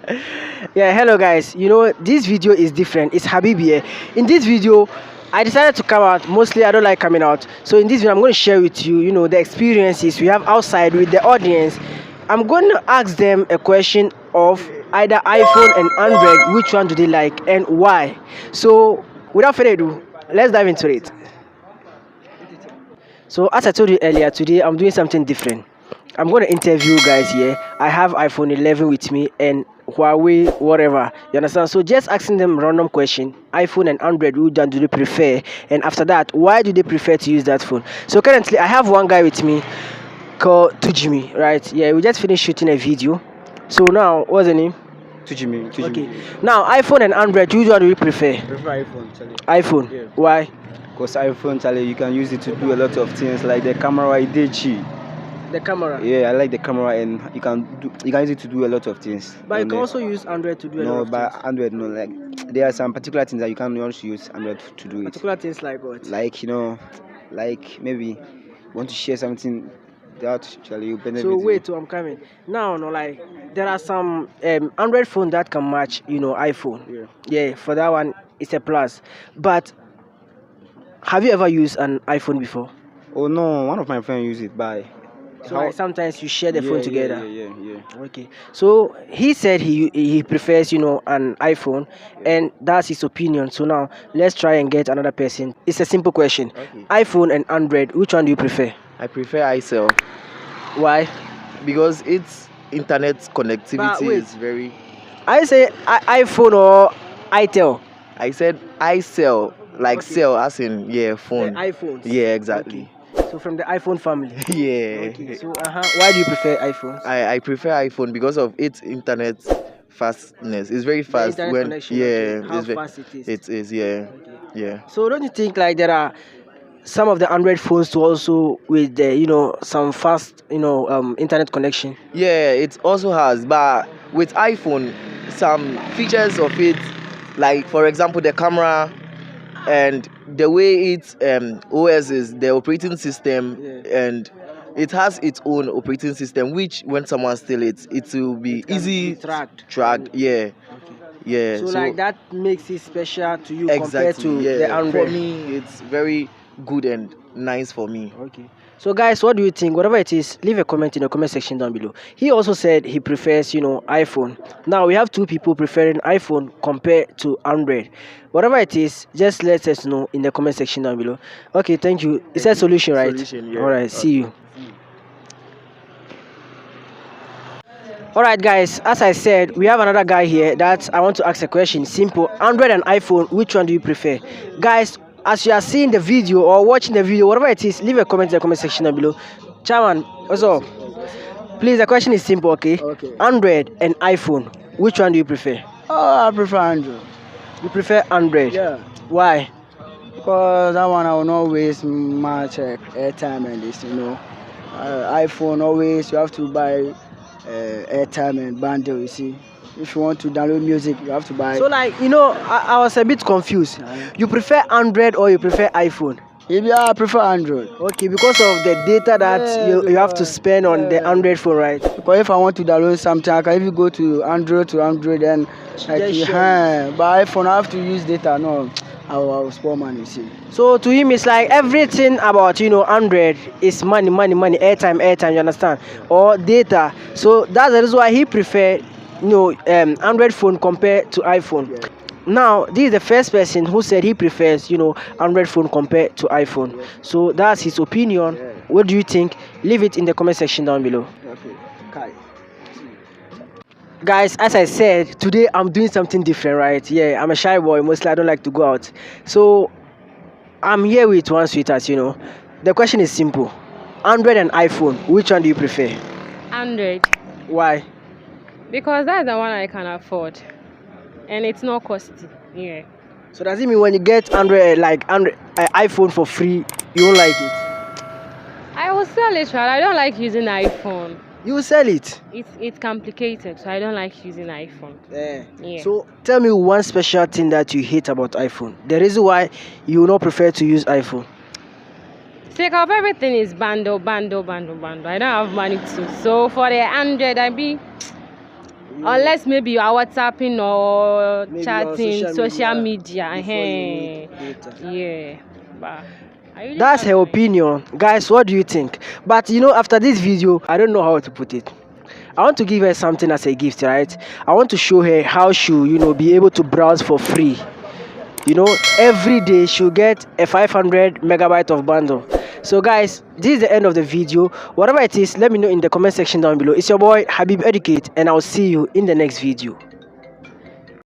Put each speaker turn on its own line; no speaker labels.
Yeah, hello guys. This video is different. It's Habibi here. In this video, I decided to come out. Mostly, I don't like coming out. So in this video, I'm going to share with you, the experiences we have outside with the audience. I'm going to ask them a question of either iPhone and Android. Which one do they like and why? So without further ado, let's dive into it. So as I told you earlier, today I'm doing something different. I'm going to interview you guys here. I have iPhone 11 with me and Huawei, whatever. You understand? So just asking them random question. iPhone and Android, which one do they prefer? And after that, why do they prefer to use that phone? So currently, I have one guy with me called Tujimi, right? Yeah, we just finished shooting a video. So now, what's the name?
Tujimi.
Okay. Now, iPhone and Android, which one do you prefer?
I prefer iPhone, Charlie.
iPhone.
Yeah.
Why?
Because iPhone, Charlie, you can use it to do a lot of things like the camera. I did cheat.
The camera.
Yeah, I like the camera, and you can use it to do a lot of things.
But you can also use Android to do a lot
No,
of
but
things.
Android, no. Like there are some particular things that you can also use Android to do it.
Particular things like what?
Like like maybe you want to share something that actually you benefit.
So wait, I'm coming. Now, no, like there are some Android phone that can match, iPhone.
Yeah.
Yeah, for that one, it's a plus. But have you ever used an iPhone before?
Oh no, one of my friends use it. By
So like sometimes you share the phone together.
Yeah.
Okay. So he said he prefers, an iPhone, and that's his opinion. So now let's try and get another person. It's a simple question.
Okay.
iPhone and Android, which one do you prefer?
I prefer iCell
Why?
because its internet
But
connectivity
wait.
is very.
I say iPhone or itel.
I said iCell, like
Okay.
cell as in
The
phone.
iPhones.
Yeah, exactly.
Okay. So from the iPhone family.
Yeah.
Okay. So why do you prefer iPhones?
I prefer iPhone because of its internet fastness. It's very
The
fast
internet
when
connection.
yeah,
Okay. How
it's
fast it is.
it is yeah,
Okay.
yeah.
So don't you think like there are some of the Android phones to also with the some fast internet connection?
Yeah, it also has, but with iPhone, some features of it, like for example, the camera and the way its OS is, the operating system,
Yeah.
and it has its own operating system, which when someone steals it, it will be
It can
easy
be tracked.
tracked. Yeah,
Okay.
yeah.
So like that makes it special to you compared
exactly,
to
yeah.
the
For
Android.
me, it's very good and nice for me.
Okay. So guys, what do you think? Whatever it is, leave a comment in the comment section down below. He also said he prefers, iPhone. Now we have two people preferring iPhone compared to Android. Whatever it is, just let us know in the comment section down below. Okay, thank you. It's a solution, right?
Solution, yeah.
All right, see
Okay.
you. All right, guys. As I said, we have another guy here that I want to ask a question. Simple. Android and iPhone, which one do you prefer? Guys, as you are seeing the video or watching the video, whatever it is, leave a comment in the comment section down below. Chairman, what's up? Please, the question is simple, okay?
Okay.
Android and iPhone, which one do you prefer?
Oh, I prefer Android.
You prefer Android.
Yeah.
Why?
Because that one I will not waste much airtime and this. iPhone always you have to buy airtime and bundle. You see, if you want to download music, you have to buy.
So, like, I was a bit confused. You prefer Android or you prefer iPhone?
Yeah, I prefer Android.
Okay, because of the data that
Yeah,
you have to
because-
spend on the
yeah.
Android phone, right?
Because if I want to download something, I can even go to Android and like
Just share
but iPhone I have to use data. No, I will spoil money. See.
So to him, it's like everything about Android is money, airtime. You understand? Or data. So that's the reason why he prefer Android phone compared to iPhone.
Yeah.
Now this is the first person who said he prefers Android phone compared to iPhone.
Yeah.
So that's his opinion.
Yeah.
What do you think? Leave it in the comment section down below.
Okay. Kai.
Guys, as I said, today I'm doing something different, right? Yeah, I'm a shy boy. Mostly I don't like to go out. So I'm here with one sweetheart. The question is simple. Android and iPhone, which one do you prefer?
Android,
Why?
because that's the one I can afford, and it's not costly. Yeah,
So does it mean when you get Android, iPhone for free, you don't like it?
I will sell it, right? I don't like using iPhone.
You will sell it.
It's complicated, so I don't like using iPhone. Yeah.
So tell me one special thing that you hate about iPhone. The reason why you will not prefer to use iPhone.
Sake of everything is bundle. I don't have money to. So for the Android, Unless maybe you are WhatsApping or
Maybe on
chatting, social media.
before you need data.
Yeah. But I really
That's
can't
her
do it.
opinion. Guys, what do you think? But after this video, I don't know how to put it. I want to give her something as a gift, right? I want to show her how she'll, be able to browse for free. Every day she'll get a 500 megabyte of bundle. So guys, this is the end of the video. Whatever it is, let me know in the comment section down below. It's your boy Habib Educate, and I'll see you in the next video.